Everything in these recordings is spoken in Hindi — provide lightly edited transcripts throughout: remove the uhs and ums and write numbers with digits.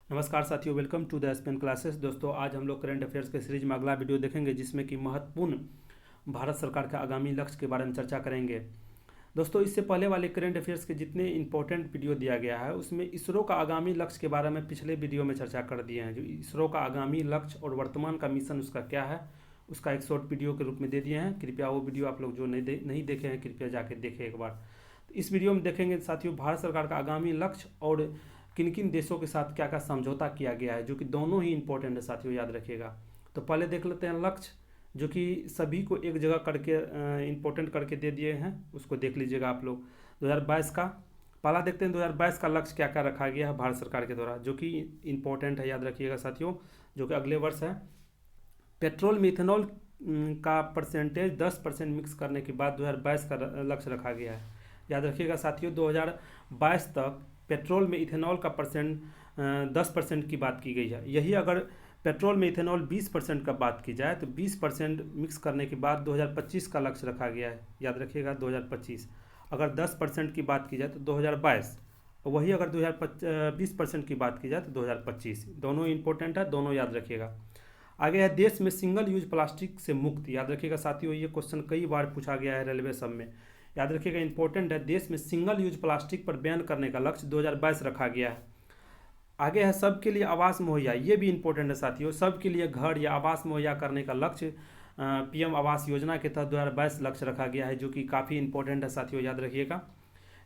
नमस्कार साथियों, welcome to the SPN classes. दोस्तों, आज हम लोग करंट अफेयर्स के सीरीज में अगला वीडियो देखेंगे जिसमें कि महत्वपूर्ण भारत सरकार के आगामी लक्ष्य के बारे में चर्चा करेंगे। दोस्तों, इससे पहले वाले करंट अफेयर्स के जितने इंपॉर्टेंट वीडियो दिया गया है उसमें इसरो का आगामी लक्ष्य के बारे में पिछले वीडियो में चर्चा कर दिए हैं। जो इसरो का आगामी लक्ष्य और वर्तमान का मिशन उसका क्या है उसका एक शॉर्ट वीडियो के रूप में दे दिए हैं। कृपया वो वीडियो आप लोग जो नहीं देखे हैं कृपया जाके देखें एक बार। तो इस वीडियो में देखेंगे साथियों भारत सरकार का आगामी लक्ष्य और किन किन देशों के साथ क्या क्या समझौता किया गया है, जो कि दोनों ही इंपॉर्टेंट है साथियों, याद रखिएगा। तो पहले देख लेते हैं लक्ष्य, जो कि सभी को एक जगह करके इंपॉर्टेंट करके दे दिए हैं, उसको देख लीजिएगा आप लोग। 2022 का पहला देखते हैं। 2022 का लक्ष्य क्या क्या रखा गया है भारत सरकार के द्वारा, जो कि इंपॉर्टेंट है, याद रखिएगा साथियों, जो कि अगले वर्ष है। पेट्रोल में इथेनॉल का परसेंटेज 10% मिक्स करने के बाद 2022 का लक्ष्य रखा गया है। याद रखिएगा साथियों, 2022 तक पेट्रोल में इथेनॉल का परसेंट 10% की बात की गई है। यही अगर पेट्रोल में इथेनॉल 20% का बात की जाए तो 20% मिक्स करने के बाद 2025 का लक्ष्य रखा गया है। याद रखिएगा 2025। अगर 10% की बात की जाए तो 2022, वही अगर 20% की बात की जाए तो 2025। दोनों इंपॉर्टेंट है, दोनों याद रखिएगा। आगे है देश में सिंगल यूज प्लास्टिक से मुक्त। याद रखिएगा साथियों, ये क्वेश्चन कई बार पूछा गया है रेलवे सब में। याद रखिएगा इंपॉर्टेंट है, देश में सिंगल यूज प्लास्टिक पर बैन करने का लक्ष्य 2022 रखा गया है। आगे है सबके लिए आवास मुहैया। ये भी इंपॉर्टेंट है साथियों, सबके लिए घर या आवास मुहैया करने का लक्ष्य पीएम आवास योजना के तहत 2022 लक्ष्य रखा गया है, जो कि काफ़ी इंपॉर्टेंट है साथियों, याद रखिएगा।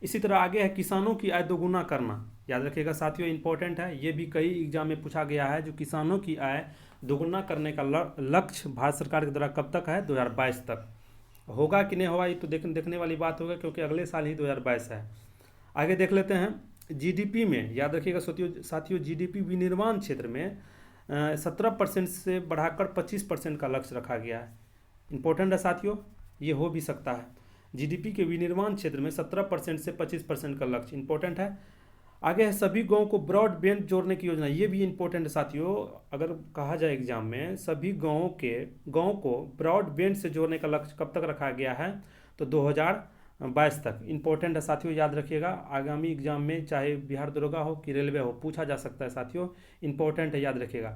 इसी तरह आगे है किसानों की आय दोगुना करना। याद रखिएगा साथियों, इंपॉर्टेंट है, ये भी कई एग्जाम में पूछा गया है। जो किसानों की आय दोगुना करने का लक्ष्य भारत सरकार के द्वारा कब तक है, 2022 तक। होगा कि नहीं होगा ये तो देखने वाली बात होगा, क्योंकि अगले साल ही 2022 है। आगे देख लेते हैं जीडीपी में। याद रखिएगा साथियों, जीडीपी विनिर्माण क्षेत्र में 17% से बढ़ाकर 25% का लक्ष्य रखा गया है। इंपॉर्टेंट है साथियों, ये हो भी सकता है। जीडीपी के विनिर्माण क्षेत्र में 17% से 25% का लक्ष्य इंपॉर्टेंट है। आगे है सभी गाँव को ब्रॉडबैंड जोड़ने की योजना। ये भी इंपॉर्टेंट है साथियों, अगर कहा जाए एग्जाम में सभी गाँव को ब्रॉडबैंड से जोड़ने का लक्ष्य कब तक रखा गया है, तो 2022 तक। इंपॉर्टेंट है साथियों, याद रखिएगा। आगामी एग्जाम में चाहे बिहार दरोगा हो कि रेलवे हो पूछा जा सकता है साथियों, इंपॉर्टेंट है, याद रखिएगा।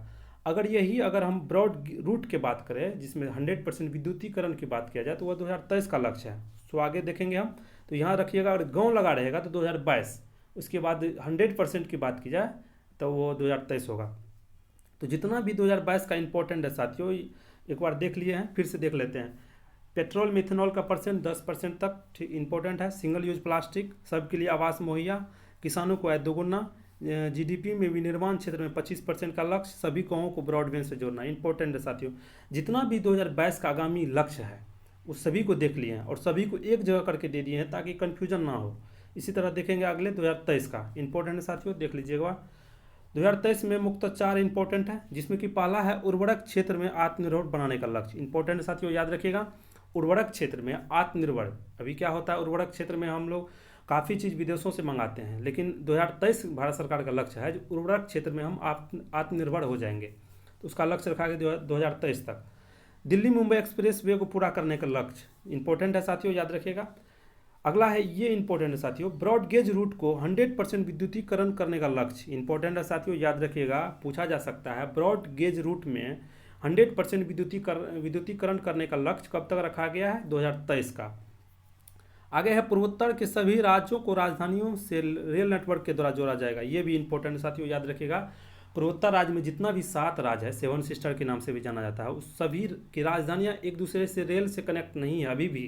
अगर हम ब्रॉड रूट की बात करें जिसमें 100% विद्युतीकरण की बात किया जाए तो वह 2023 का लक्ष्य है। तो आगे देखेंगे हम, तो यहाँ रखिएगा अगर गाँव लगा रहेगा तो 2022, उसके बाद 100% की बात की जाए तो वो 2023 होगा। तो जितना भी 2022 का इंपॉर्टेंट है साथियों, एक बार देख लिए हैं, फिर से देख लेते हैं। पेट्रोल में इथेनॉल का परसेंट 10% तक ठीक इंपॉर्टेंट है। सिंगल यूज प्लास्टिक, सबके लिए आवास मुहैया, किसानों को आय दोगुना, जीडीपी में विनिर्माण क्षेत्र में 25% का लक्ष्य, सभी गाँवों को ब्रॉडबैंड से जोड़ना इंपॉर्टेंट है साथियों। जितना भी 2022 का आगामी लक्ष्य है उस सभी को देख लिए हैं और सभी को एक जगह करके दे दिए हैं ताकि कन्फ्यूजन ना हो। इसी तरह देखेंगे अगले 2023 का इंपॉर्टेंट है साथियों, देख लीजिएगा। 2023 में मुख्यतः 4 इंपॉर्टेंट है, जिसमें कि पहला है उर्वरक क्षेत्र में आत्मनिर्भर बनाने का लक्ष्य। इंपॉर्टेंट है साथियों, याद रखिएगा। उर्वरक क्षेत्र में आत्मनिर्भर, अभी क्या होता है उर्वरक क्षेत्र में हम लोग काफ़ी चीज़ विदेशों से मंगाते हैं, लेकिन 2023 भारत सरकार का लक्ष्य है जो उर्वरक क्षेत्र में हम आत्मनिर्भर हो जाएंगे, तो उसका लक्ष्य रखा गया 2023 तक। दिल्ली मुंबई एक्सप्रेस वे को पूरा करने का लक्ष्य इंपॉर्टेंट है साथियों, याद रखिएगा। अगला है, ये इंपॉर्टेंट है साथियों, ब्रॉड गेज रूट को 100% विद्युतीकरण करने का लक्ष्य इंपॉर्टेंट है साथियों, याद रखिएगा। पूछा जा सकता है ब्रॉड गेज रूट में 100% विद्युतीकरण करने का लक्ष्य कब तक रखा गया है, 2023 का। आगे है पूर्वोत्तर के सभी राज्यों को राजधानियों से रेल नेटवर्क के द्वारा जोड़ा जाएगा। ये भी इंपॉर्टेंट है साथियों, याद रखिएगा। पूर्वोत्तर राज्य में जितना भी 7 राज्य है, 7 सिस्टर के नाम से भी जाना जाता है, उस सभी की राजधानियाँ एक दूसरे से रेल से कनेक्ट नहीं है अभी भी,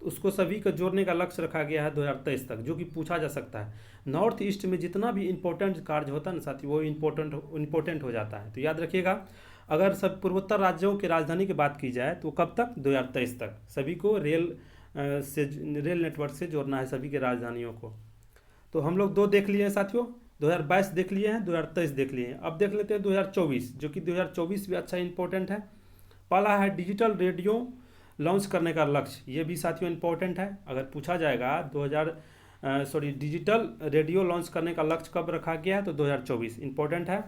तो उसको सभी को जोड़ने का लक्ष्य रखा गया है 2023 तक, जो कि पूछा जा सकता है। नॉर्थ ईस्ट में जितना भी इंपॉर्टेंट कार्य होता है ना साथी, वो इंपॉर्टेंट हो जाता है, तो याद रखिएगा। अगर सब पूर्वोत्तर राज्यों की राजधानी की बात की जाए तो कब तक, 2023 तक सभी को रेल नेटवर्क से जोड़ना है सभी की राजधानियों को। तो हम लोग 2 देख लिए हैं साथियों, 2022 देख लिए हैं, 2023 देख लिए हैं। अब देख लेते हैं 2024, जो कि 2024 भी अच्छा इंपॉर्टेंट है। पहला है डिजिटल रेडियो लॉन्च करने का लक्ष्य। ये भी साथियों इंपॉर्टेंट है, अगर पूछा जाएगा डिजिटल रेडियो लॉन्च करने का लक्ष्य कब रखा गया है, तो 2024 इंपॉर्टेंट है।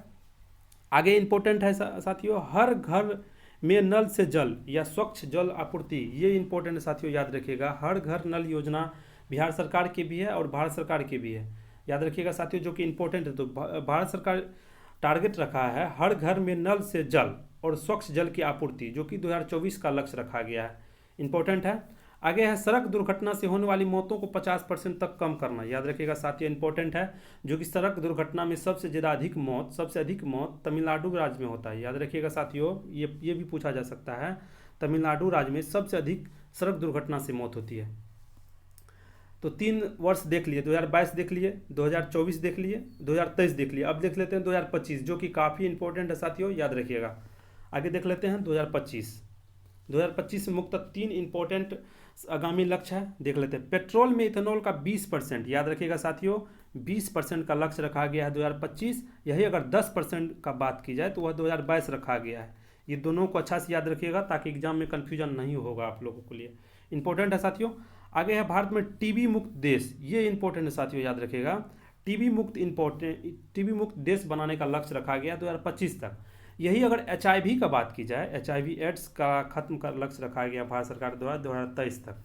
आगे इंपॉर्टेंट है साथियों, हर घर में नल से जल या स्वच्छ जल आपूर्ति। ये इंपॉर्टेंट है साथियों, याद रखिएगा। हर घर नल योजना बिहार सरकार की भी है और भारत सरकार की भी है, याद रखिएगा साथियों, जो कि इंपॉर्टेंट है। तो भारत सरकार टारगेट रखा है हर घर में नल से जल और स्वच्छ जल की आपूर्ति, जो कि 2024 का लक्ष्य रखा गया है। इंपॉर्टेंट है। आगे है सड़क दुर्घटना से होने वाली मौतों को 50% तक कम करना, याद रखिएगा साथियों, इंपॉर्टेंट है। जो कि सड़क दुर्घटना में सबसे अधिक मौत तमिलनाडु राज्य में होता है, याद रखिएगा साथियों, ये भी पूछा जा सकता है। तमिलनाडु राज्य में सबसे अधिक सड़क दुर्घटना से मौत होती है। तो 3 वर्ष देख लिए, 2022 देख लिए, 2024 देख लिए, 2023 देख लिए। अब देख लेते हैं 2025, जो कि काफ़ी इंपॉर्टेंट है साथियों, याद रखिएगा। आगे देख लेते हैं 2025 में मुख्य 3 इंपॉर्टेंट आगामी लक्ष्य है, देख लेते हैं। पेट्रोल में इथेनॉल का 20%, याद रखिएगा साथियों, 20% का लक्ष्य रखा गया है 2025। यही अगर 10% का बात की जाए तो वह 2022 रखा गया है। ये दोनों को अच्छा से याद रखिएगा ताकि एग्जाम में कन्फ्यूजन नहीं होगा आप लोगों के लिए। इंपॉर्टेंट है साथियों। आगे है भारत में टीबी मुक्त देश, ये इंपॉर्टेंट है साथियों, याद रखिएगा। टीबी मुक्त देश बनाने का लक्ष्य रखा गया 2025 तक। यही अगर एचआईवी का बात की जाए, एचआईवी एड्स का खत्म का लक्ष्य रखा गया भारत सरकार द्वारा 2023 तक।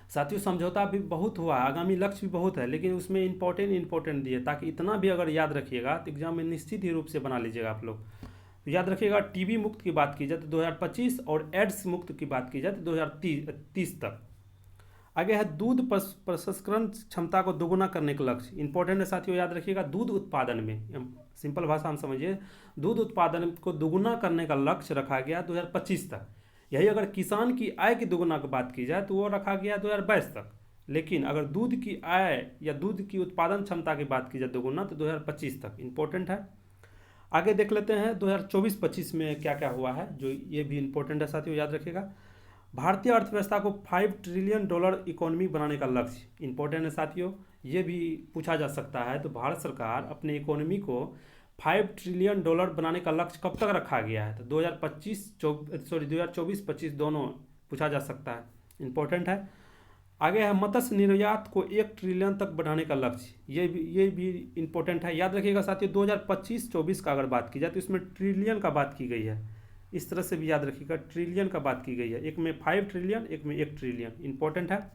साथियों समझौता भी बहुत हुआ, आगामी लक्ष्य भी बहुत है, लेकिन उसमें इंपॉर्टेंट दिए, ताकि इतना भी अगर याद रखिएगा तो एग्जाम में निश्चित ही रूप से बना लीजिएगा आप लोग। तो याद रखिएगा टीबी मुक्त की बात की जाए तो 2025 और एड्स मुक्त की बात की जाए तो 2030 तक। आगे है दूध प्रसंस्करण क्षमता को दोगुना करने का लक्ष्य, इंपॉर्टेंट है साथियों, याद रखिएगा। दूध उत्पादन में, सिंपल भाषा हम समझिए, दूध उत्पादन को दोगुना करने का लक्ष्य रखा गया 2025 तक। यही अगर किसान की आय की दोगुना की बात की जाए तो वो रखा गया 2022 तक। लेकिन अगर दूध की आय या दूध की उत्पादन क्षमता की बात की जाए दोगुना तो 2025 तक। इंपॉर्टेंट है। आगे देख लेते हैं 2024-25 में क्या क्या हुआ है, जो ये भी इंपॉर्टेंट है साथियों, याद रखिएगा। भारतीय अर्थव्यवस्था को $5 ट्रिलियन इकोनॉमी बनाने का लक्ष्य, इंपॉर्टेंट है साथियों, ये भी पूछा जा सकता है। तो भारत सरकार अपने इकोनॉमी को $5 ट्रिलियन बनाने का लक्ष्य कब तक रखा गया है, तो 2024-25 दोनों पूछा जा सकता है। इंपॉर्टेंट है। आगे है मत्स्य निर्यात को 1 ट्रिलियन तक बढ़ाने का लक्ष्य, ये भी इंपॉर्टेंट है, याद रखिएगा साथियों। 2025-24 का अगर बात की जाए तो इसमें ट्रिलियन का बात की गई है, इस तरह से भी याद रखिएगा, ट्रिलियन का बात की गई है। एक में 5 ट्रिलियन, एक में 1 ट्रिलियन। इंपॉर्टेंट है।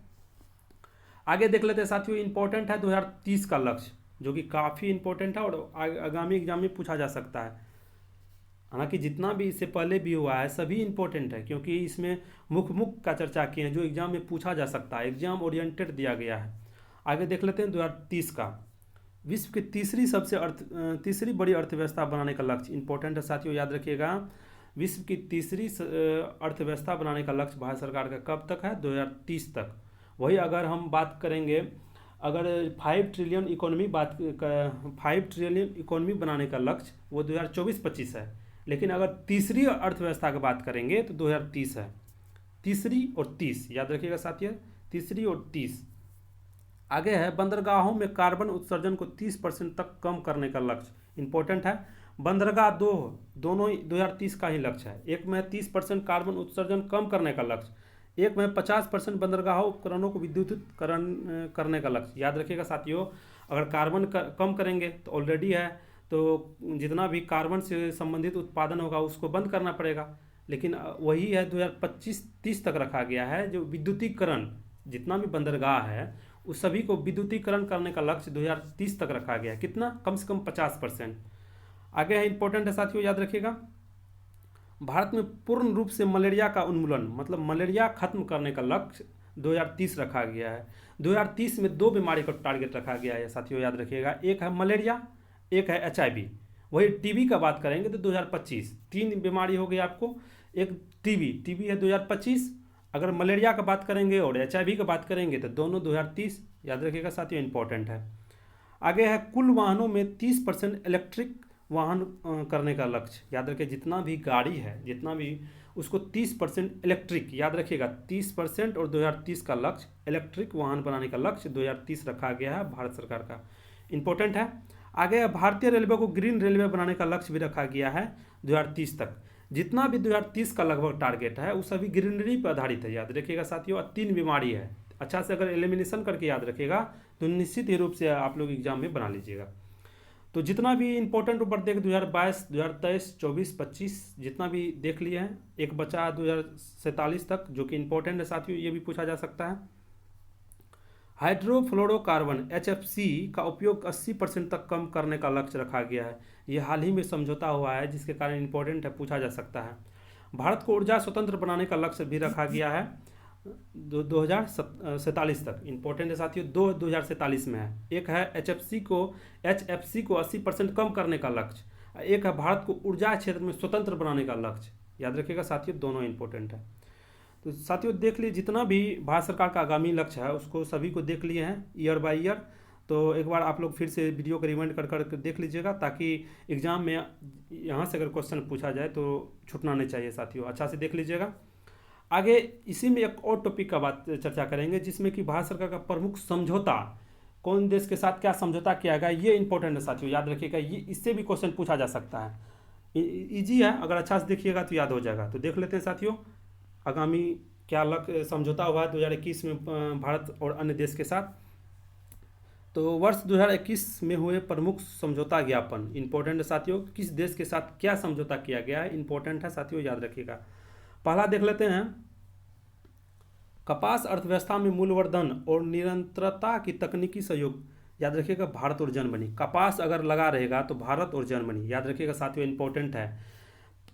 आगे देख लेते हैं साथियों, इंपॉर्टेंट है 2030 का लक्ष्य, जो कि काफ़ी इंपॉर्टेंट है और आगामी एग्जाम में पूछा जा सकता है। हालांकि जितना भी इससे पहले भी हुआ है सभी इंपॉर्टेंट है, क्योंकि इसमें मुख्य का चर्चा किए हैं जो एग्जाम में पूछा जा सकता है, एग्जाम ओरिएंटेड दिया गया है। आगे देख लेते हैं 2030 का, विश्व की तीसरी बड़ी अर्थव्यवस्था बनाने का लक्ष्य, इंपॉर्टेंट है साथियों, याद रखिएगा। विश्व की तीसरी अर्थव्यवस्था बनाने का लक्ष्य भारत सरकार का कब तक है, 2030 तक। वही अगर हम बात करेंगे, अगर 5 ट्रिलियन इकोनॉमी बनाने का लक्ष्य वो 2024-25 है, लेकिन अगर तीसरी अर्थव्यवस्था की बात करेंगे तो 2030 है। तीसरी और 30 याद रखिएगा साथियों, तीसरी और 30। आगे है बंदरगाहों में कार्बन उत्सर्जन को 30% तक कम करने का लक्ष्य, इंपॉर्टेंट है। बंदरगाह दोनों 2030 का ही लक्ष्य है। एक में 30% कार्बन उत्सर्जन कम करने का लक्ष्य, एक में 50% बंदरगाह उपकरणों को विद्युतीकरण करने का लक्ष्य, याद रखिएगा साथियों। अगर कार्बन कम करेंगे तो ऑलरेडी है, तो जितना भी कार्बन से संबंधित उत्पादन होगा उसको बंद करना पड़ेगा, लेकिन वही है 2025-30 तक रखा गया है। जो विद्युतीकरण, जितना भी बंदरगाह है उस सभी को विद्युतीकरण करने का लक्ष्य 2030 तक रखा गया है। कितना, कम से कम 50%। आगे है इंपॉर्टेंट है साथियों, याद रखिएगा। भारत में पूर्ण रूप से मलेरिया का उन्मूलन, मतलब मलेरिया खत्म करने का लक्ष्य 2030 रखा गया है। 2030 में 2 बीमारी का टारगेट रखा गया है साथियों, याद रखिएगा। एक है मलेरिया, एक है HIV। वही टीबी का बात करेंगे तो 2025, 3 बीमारी हो गई आपको। एक टीबी है 2025, अगर मलेरिया का बात करेंगे और HIV का बात करेंगे तो दोनों 2030, याद रखिएगा साथियों, इंपॉर्टेंट है। आगे है कुल वाहनों में 30% इलेक्ट्रिक वाहन करने का लक्ष्य, याद रखिए। जितना भी गाड़ी है, जितना भी, उसको 30% इलेक्ट्रिक, याद रखिएगा, 30% और 2030 का लक्ष्य इलेक्ट्रिक वाहन बनाने का लक्ष्य 2030 रखा गया है भारत सरकार का। इंपॉर्टेंट है। आगे भारतीय रेलवे को ग्रीन रेलवे बनाने का लक्ष्य भी रखा गया है 2030 तक। जितना भी 2030 का लगभग टारगेट है वो सभी ग्रीनरी पर आधारित है, याद रखिएगा साथियों। 3 बीमारी है, अच्छा से अगर एलिमिनेशन करके याद रखिएगा तो निश्चित ही रूप से आप लोग एग्जाम में बना लीजिएगा। तो जितना भी इंपॉर्टेंट ऊपर देख 2022, 2023, 24, 25 जितना भी देख लिए हैं, एक बचा 2047 तक जो कि इंपॉर्टेंट है साथियों, ये भी पूछा जा सकता है। हाइड्रोफ्लोरोकार्बन HFC का उपयोग 80% तक कम करने का लक्ष्य रखा गया है। ये हाल ही में समझौता हुआ है, जिसके कारण इम्पोर्टेंट है, पूछा जा सकता है। भारत को ऊर्जा स्वतंत्र बनाने का लक्ष्य भी रखा गया है 2047 तक। इम्पोर्टेंट है साथियों, 2047 में है। एक है HFC को 80% कम करने का लक्ष्य, एक है भारत को ऊर्जा क्षेत्र में स्वतंत्र बनाने का लक्ष्य। याद रखिएगा साथियों, दोनों इंपॉर्टेंट है। तो साथियों देख लीजिए, जितना भी भारत सरकार का आगामी लक्ष्य है उसको सभी को देख लिए हैं ईयर बाय ईयर। तो एक बार आप लोग फिर से वीडियो को रिवाइंड कर देख लीजिएगा, ताकि एग्जाम में यहाँ से अगर क्वेश्चन पूछा जाए तो छूटना नहीं चाहिए साथियों, अच्छा से देख लीजिएगा। आगे इसी में एक और टॉपिक का बात चर्चा करेंगे, जिसमें कि भारत सरकार का प्रमुख समझौता, कौन देश के साथ क्या समझौता किया गया, ये इंपॉर्टेंट है साथियों, याद रखिएगा। ये इससे भी क्वेश्चन पूछा जा सकता है, इजी है, अगर अच्छा से देखिएगा तो याद हो जाएगा। तो देख लेते हैं साथियों, आगामी क्या समझौता हुआ है 2021 में भारत और अन्य देश के साथ। तो वर्ष 2021 में हुए प्रमुख समझौता ज्ञापन, इंपॉर्टेंट है साथियों, किस देश के साथ क्या समझौता किया गया है, इंपॉर्टेंट है साथियों, याद रखिएगा। पहला देख लेते हैं, कपास अर्थव्यवस्था में मूल्यवर्धन और निरंतरता की तकनीकी सहयोग, याद रखिएगा, भारत और जर्मनी। कपास अगर लगा रहेगा तो भारत और जर्मनी, याद रखिएगा साथियों, इंपॉर्टेंट है।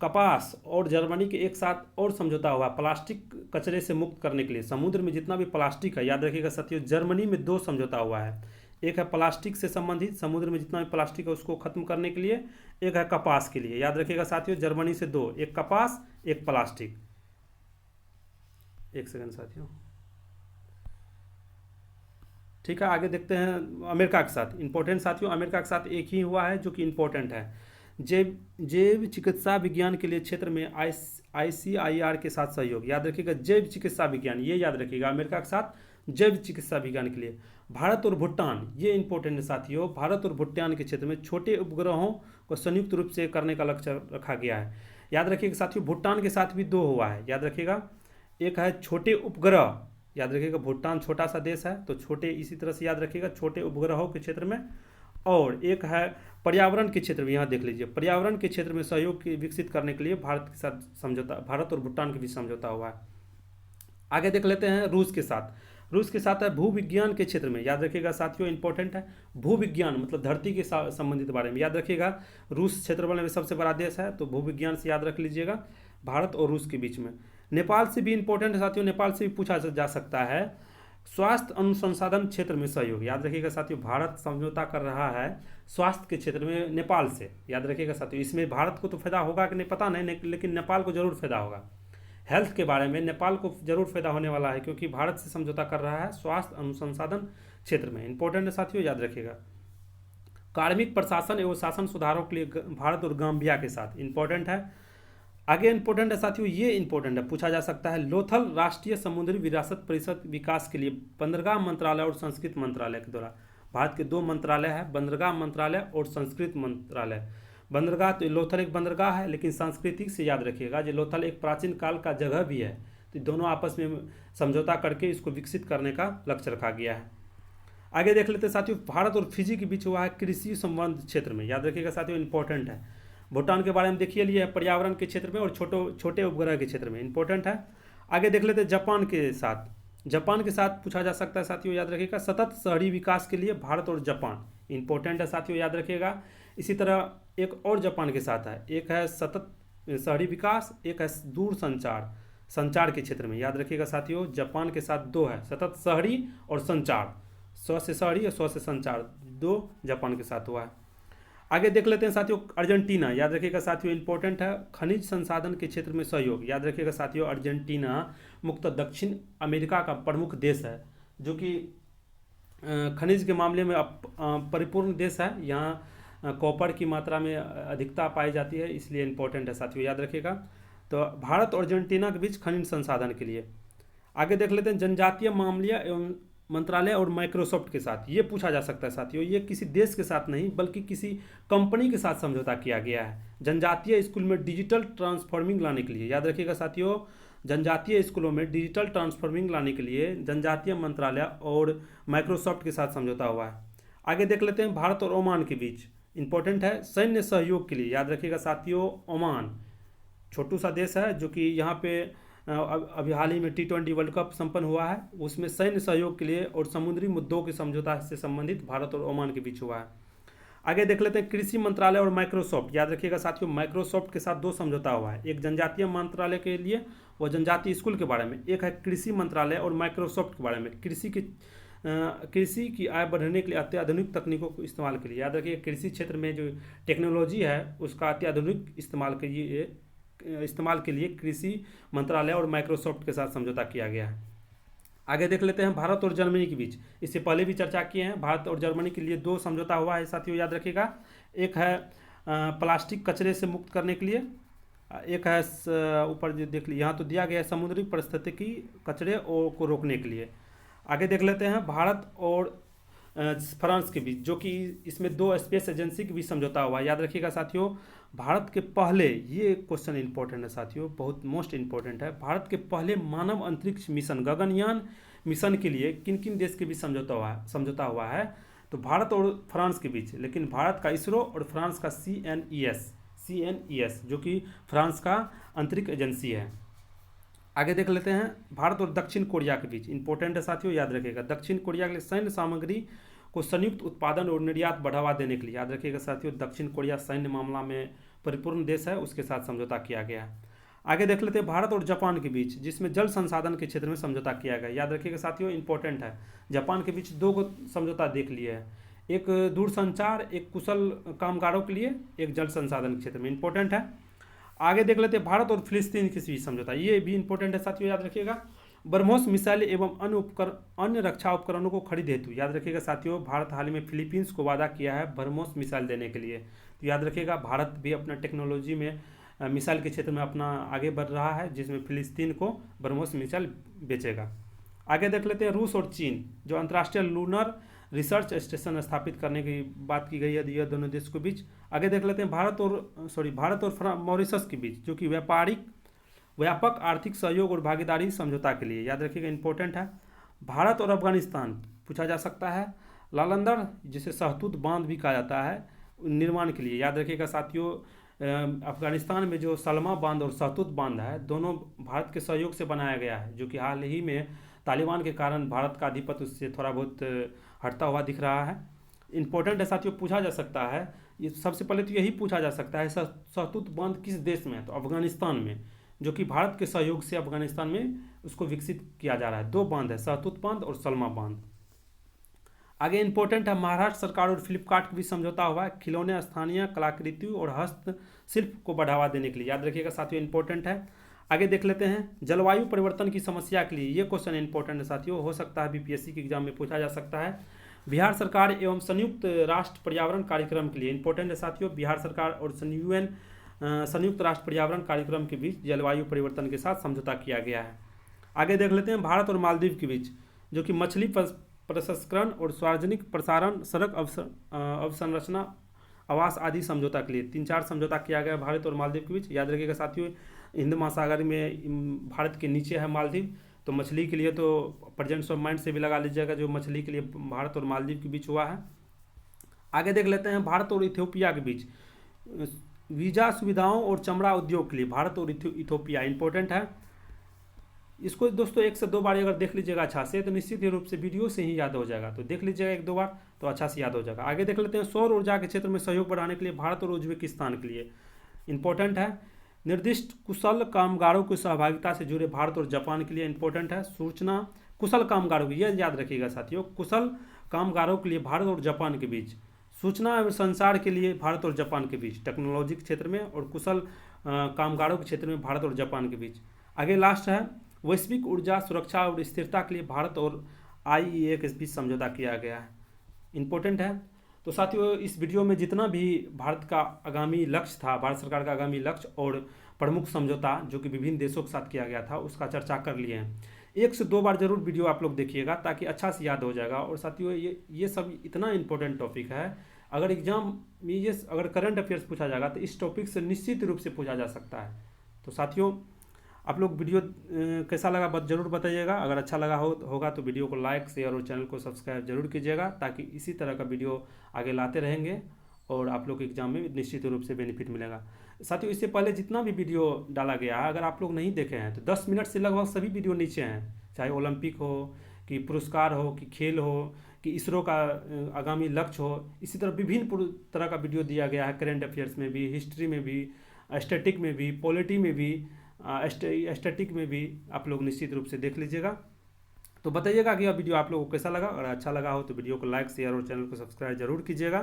कपास और जर्मनी के एक साथ और समझौता हुआ प्लास्टिक कचरे से मुक्त करने के लिए। समुद्र में जितना भी प्लास्टिक है, याद रखिएगा साथियों, जर्मनी में 2 समझौता हुआ है। एक है प्लास्टिक से संबंधित, समुद्र में जितना भी प्लास्टिक है उसको खत्म करने के लिए, एक है कपास के लिए। याद रखिएगा साथियों, जर्मनी से 2, एक कपास एक प्लास्टिक। एक सेकंड साथियों, ठीक है। आगे देखते हैं अमेरिका के साथ, इंपॉर्टेंट साथियों, अमेरिका के साथ एक ही हुआ है जो कि इंपॉर्टेंट है। जैव चिकित्सा विज्ञान के लिए क्षेत्र में ICIR के साथ सहयोग, याद रखिएगा, जैव चिकित्सा विज्ञान, ये याद रखिएगा, अमेरिका के साथ जैव चिकित्सा विज्ञान के लिए। भारत और भूटान, ये इंपॉर्टेंट है साथियों, भारत और भूटान के क्षेत्र में छोटे उपग्रहों को संयुक्त रूप से करने का लक्ष्य रखा गया है। याद रखिएगा साथियों, भूटान के साथ भी 2 हुआ है, याद रखिएगा। एक है छोटे उपग्रह, याद रखिएगा, भूटान छोटा सा देश है तो छोटे, इसी तरह से याद रखिएगा, छोटे उपग्रहों के क्षेत्र में। और एक है पर्यावरण के क्षेत्र में, यहाँ देख लीजिए, पर्यावरण के क्षेत्र में सहयोग विकसित करने के लिए भारत के साथ समझौता, भारत और भूटान के बीच समझौता हुआ है। आगे देख लेते हैं रूस के साथ। रूस के साथ है भूविज्ञान के क्षेत्र में, याद रखिएगा साथियों, इंपॉर्टेंट है। भूविज्ञान मतलब धरती के संबंधित बारे में, याद रखिएगा, रूस क्षेत्रफल में सबसे बड़ा देश है, तो भूविज्ञान से याद रख लीजिएगा, भारत और रूस के बीच में। नेपाल से भी इंपॉर्टेंट है साथियों, नेपाल से भी पूछा जा सकता है। स्वास्थ्य अनुसंधान क्षेत्र में सहयोग, याद रखिएगा साथियों, भारत समझौता कर रहा है स्वास्थ्य के क्षेत्र में नेपाल से, याद रखिएगा साथियों। इसमें भारत को तो फायदा होगा कि नहीं पता नहीं, लेकिन नेपाल को जरूर फायदा होगा। हेल्थ के बारे में नेपाल को जरूर फायदा होने वाला है, क्योंकि भारत से समझौता कर रहा है स्वास्थ्य अनुसंधान क्षेत्र में, इंपॉर्टेंट है साथियों, याद रखिएगा। कार्मिक प्रशासन एवं शासन सुधारों के लिए भारत और गाम्बिया के साथ, इंपॉर्टेंट है। आगे इंपॉर्टेंट है साथियों, ये इंपॉर्टेंट है, पूछा जा सकता है, लोथल राष्ट्रीय समुद्री विरासत परिषद विकास के लिए बंदरगाह मंत्रालय और संस्कृत मंत्रालय के द्वारा। भारत के 2 मंत्रालय है, बंदरगाह मंत्रालय और संस्कृत मंत्रालय। बंदरगाह तो लोथल एक बंदरगाह है, लेकिन सांस्कृतिक से याद रखिएगा, जो लोथल एक प्राचीन काल का जगह भी है, तो दोनों आपस में समझौता करके इसको विकसित करने का लक्ष्य रखा गया है। आगे देख लेते हैं साथियों, भारत और फिजी के बीच हुआ है कृषि संबंध क्षेत्र में, याद रखिएगा साथियों, इंपॉर्टेंट है। भूटान के बारे में देखिए लिए, पर्यावरण के क्षेत्र में और छोटे उपग्रह के क्षेत्र में, इंपॉर्टेंट है। आगे देख लेते हैं जापान के साथ। जापान के साथ पूछा जा सकता है साथियों, याद रखिएगा, सतत शहरी विकास के लिए भारत और जापान, इंपॉर्टेंट है साथियों, याद रखिएगा। इसी तरह एक और जापान के साथ है, एक है सतत शहरी विकास, एक है दूर संचार के क्षेत्र में, याद रखिएगा साथियों, जापान के साथ 2 है, सतत शहरी और संचार, 100 से शहरी और 100 से संचार, 2 जापान के साथ हुआ है। आगे देख लेते हैं साथियों, अर्जेंटीना, याद रखिएगा साथियों, इंपॉर्टेंट है। खनिज संसाधन के क्षेत्र में सहयोग, याद रखिएगा साथियों, अर्जेंटीना मुक्त दक्षिण अमेरिका का प्रमुख देश है, जो कि खनिज के मामले में परिपूर्ण देश है। यहाँ कॉपर की मात्रा में अधिकता पाई जाती है, इसलिए इंपॉर्टेंट है साथियों, याद रखिएगा। तो भारत और अर्जेंटीना के बीच खनिज संसाधन के लिए। आगे देख लेते हैं जनजातीय मामले एवं मंत्रालय और माइक्रोसॉफ्ट के साथ, ये पूछा जा सकता है साथियों, ये किसी देश के साथ नहीं बल्कि किसी कंपनी के साथ समझौता किया गया है। जनजातीय स्कूल में डिजिटल ट्रांसफॉर्मिंग लाने के लिए, याद रखिएगा साथियों, जनजातीय स्कूलों में डिजिटल ट्रांसफॉर्मिंग लाने के लिए जनजातीय मंत्रालय और माइक्रोसॉफ्ट के साथ समझौता हुआ है। आगे देख लेते हैं भारत और ओमान के बीच, इंपॉर्टेंट है, सैन्य सहयोग के लिए, याद रखिएगा साथियों, ओमान छोटू सा देश है, जो कि यहाँ पे अभी हाल ही में T20 वर्ल्ड कप संपन्न हुआ है, उसमें सैन्य सहयोग के लिए और समुद्री मुद्दों के समझौता से संबंधित भारत और ओमान के बीच हुआ है। आगे देख लेते हैं कृषि मंत्रालय और माइक्रोसॉफ्ट। याद रखिएगा साथियों, माइक्रोसॉफ्ट के साथ दो समझौता हुआ है, एक जनजातीय मंत्रालय के लिए और जनजातीय स्कूल के बारे में, एक है कृषि मंत्रालय और माइक्रोसॉफ्ट के बारे में कृषि की आय बढ़ाने के लिए अत्याधुनिक तकनीकों को इस्तेमाल के लिए। याद रखिए कृषि क्षेत्र में जो टेक्नोलॉजी है उसका अत्याधुनिक इस्तेमाल के लिए कृषि मंत्रालय और माइक्रोसॉफ्ट के साथ समझौता किया गया है। आगे देख लेते हैं भारत और जर्मनी के बीच। इससे पहले भी चर्चा किए हैं, भारत और जर्मनी के लिए दो समझौता हुआ है साथियों, याद रखिएगा। एक है प्लास्टिक कचरे से मुक्त करने के लिए, एक है ऊपर जो देख लीजिए यहाँ तो दिया गया है समुद्री पारिस्थितिकी कचरे को रोकने के लिए। आगे देख लेते हैं भारत और फ्रांस के बीच, जो कि इसमें दो स्पेस एजेंसी के बीच समझौता हुआ है। याद रखिएगा साथियों, भारत के पहले, ये क्वेश्चन इंपॉर्टेंट है साथियों, बहुत मोस्ट इंपॉर्टेंट है, भारत के पहले मानव अंतरिक्ष मिशन गगनयान मिशन के लिए किन किन देश के बीच समझौता हुआ है? तो भारत और फ्रांस के बीच, लेकिन भारत का इसरो और फ्रांस का CNES जो कि फ्रांस का अंतरिक्ष एजेंसी है। आगे देख लेते हैं भारत और दक्षिण कोरिया के बीच, इंपॉर्टेंट है साथियों, याद रखिएगा। दक्षिण कोरिया के लिए सैन्य सामग्री को संयुक्त उत्पादन और निर्यात बढ़ावा देने के लिए, याद रखिएगा साथियों, दक्षिण कोरिया सैन्य मामला में परिपूर्ण देश है, उसके साथ समझौता किया गया है। आगे देख लेते हैं भारत और जापान के बीच, जिसमें जल संसाधन के क्षेत्र में समझौता किया गया। याद रखिएगा साथियों, इंपॉर्टेंट है। जापान के बीच दो समझौता देख लिए हैं, एक दूरसंचार, एक कुशल कामगारों के लिए, एक जल संसाधन के क्षेत्र में, इंपॉर्टेंट है। आगे देख लेते हैं भारत और फिलिस्तीन के बीच समझौता, ये भी इंपॉर्टेंट है साथियों, याद रखिएगा। ब्रह्मोस मिसाइल एवं अन्य रक्षा उपकरणों को खरीद हेतु, याद रखिएगा साथियों, भारत हाल ही में फिलीपींस को वादा किया है ब्रह्मोस मिसाइल देने के लिए। तो याद रखिएगा भारत भी अपना टेक्नोलॉजी में मिसाइल के क्षेत्र में अपना आगे बढ़ रहा है, जिसमें फिलिस्तीन को ब्रह्मोस मिसाइल बेचेगा। आगे देख लेते हैं रूस और चीन, जो अंतर्राष्ट्रीय लूनर रिसर्च स्टेशन स्थापित करने की बात की गई है यह दोनों देश के बीच। आगे देख लेते हैं भारत और मॉरिशस के बीच, जो कि व्यापक आर्थिक सहयोग और भागीदारी समझौता के लिए, याद रखिएगा, इंपॉर्टेंट है। भारत और अफगानिस्तान पूछा जा सकता है, लालंदर जिसे सहतूत बांध भी कहा जाता है, निर्माण के लिए, याद रखिएगा साथियों। अफगानिस्तान में जो सलमा बांध और सहतूत बांध है, दोनों भारत के सहयोग से बनाया गया है, जो कि हाल ही में तालिबान के कारण भारत का आधिपत्य उससे थोड़ा बहुत हटता हुआ दिख रहा है। इंपॉर्टेंट है साथियों, पूछा जा सकता है, ये सबसे पहले तो यही पूछा जा सकता है सहतूत बांध किस देश में है? तो अफगानिस्तान में, जो कि भारत के सहयोग से अफगानिस्तान में उसको विकसित किया जा रहा है। दो बांध है, सहतूत बांध और सलमा बांध। आगे इंपॉर्टेंट है महाराष्ट्र सरकार और फ्लिपकार्ट के बीच समझौता हुआ है खिलौने, स्थानीय कलाकृति और हस्तशिल्प को बढ़ावा देने के लिए, याद रखिएगा साथियों, इंपॉर्टेंट है। आगे देख लेते हैं जलवायु परिवर्तन की समस्या के लिए, ये क्वेश्चन इंपॉर्टेंट है साथियों, हो सकता है बीपीएससी के एग्जाम में पूछा जा सकता है। बिहार सरकार एवं संयुक्त राष्ट्र पर्यावरण कार्यक्रम के लिए, इंपॉर्टेंट है साथियों, बिहार सरकार और संयुक्त राष्ट्र पर्यावरण कार्यक्रम के बीच जलवायु परिवर्तन के साथ समझौता किया गया है। आगे देख लेते हैं भारत और मालदीव के बीच, जो कि मछली प्रसंस्करण और सार्वजनिक प्रसारण, सड़क अवसंरचना, आवास आदि समझौता के लिए 3-4 समझौता किया गया भारत और मालदीव के बीच। याद रखिएगा साथियों, हिंद महासागर में भारत के नीचे है मालदीव, तो मछली के लिए तो प्रेजेंस ऑफ माइंड से भी लगा लीजिएगा, जो मछली के लिए भारत और मालदीव के बीच हुआ है। आगे देख लेते हैं भारत और इथियोपिया के बीच वीजा सुविधाओं और चमड़ा उद्योग के लिए, भारत और इथियोपिया, इंपॉर्टेंट है। इसको दोस्तों 1 से 2 बार अगर देख लीजिएगा अच्छा से, तो निश्चित ही रूप से वीडियो से ही याद हो जाएगा, तो देख लीजिएगा 1-2 बार तो अच्छा से याद हो जाएगा। आगे देख लेते हैं सौर ऊर्जा के क्षेत्र में सहयोग बढ़ाने के लिए भारत और उज्बेकिस्तान के लिए, इंपॉर्टेंट है। निर्दिष्ट कुशल कामगारों की सहभागिता से जुड़े भारत और जापान के लिए, इंपॉर्टेंट है। सूचना कुशल कामगारों की, यह याद रखिएगा साथियों, कुशल कामगारों के लिए भारत और जापान के बीच, सूचना एवं संचार के लिए भारत और जापान के बीच, टेक्नोलॉजी के क्षेत्र में, और कुशल कामगारों के क्षेत्र में भारत और जापान के बीच। आगे लास्ट है वैश्विक ऊर्जा सुरक्षा और स्थिरता के लिए भारत और IEA के बीच समझौता किया गया है, इंपॉर्टेंट है। तो साथियों इस वीडियो में जितना भी भारत का आगामी लक्ष्य था, भारत सरकार का आगामी लक्ष्य और प्रमुख समझौता जो कि विभिन्न देशों के साथ किया गया था, उसका चर्चा कर लिए हैं। 1 से 2 बार जरूर वीडियो आप लोग देखिएगा, ताकि अच्छा से याद हो जाएगा। और साथियों ये सब इतना इंपॉर्टेंट टॉपिक है, अगर एग्जाम में ये अगर करंट अफेयर्स पूछा जाएगा तो इस टॉपिक से निश्चित रूप से पूछा जा सकता है। तो साथियों आप लोग वीडियो कैसा लगा जरूर बताइएगा, अगर अच्छा लगा होगा तो वीडियो को लाइक, शेयर और चैनल को सब्सक्राइब जरूर कीजिएगा, ताकि इसी तरह का वीडियो आगे लाते रहेंगे और आप लोग के एग्जाम में निश्चित रूप से बेनिफिट मिलेगा। साथियों इससे पहले जितना भी वीडियो डाला गया है, अगर आप लोग नहीं देखे हैं तो 10 मिनट से लगभग सभी वीडियो नीचे हैं, चाहे ओलंपिक हो कि पुरस्कार हो, कि खेल हो, कि इसरो का आगामी लक्ष्य हो। इसी तरह विभिन्न तरह का वीडियो दिया गया है, करेंट अफेयर्स में भी, हिस्ट्री में भी, स्टैटिक में भी, पॉलिटी में भी, स्टैटिक में भी। आप लोग निश्चित रूप से देख लीजिएगा। तो बताइएगा कि यह वीडियो आप लोगों को कैसा लगा। अगर अच्छा लगा हो तो वीडियो को लाइक, शेयर और चैनल को सब्सक्राइब जरूर कीजिएगा।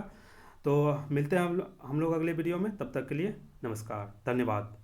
तो मिलते हैं हम लोग अगले वीडियो में। तब तक के लिए नमस्कार, धन्यवाद।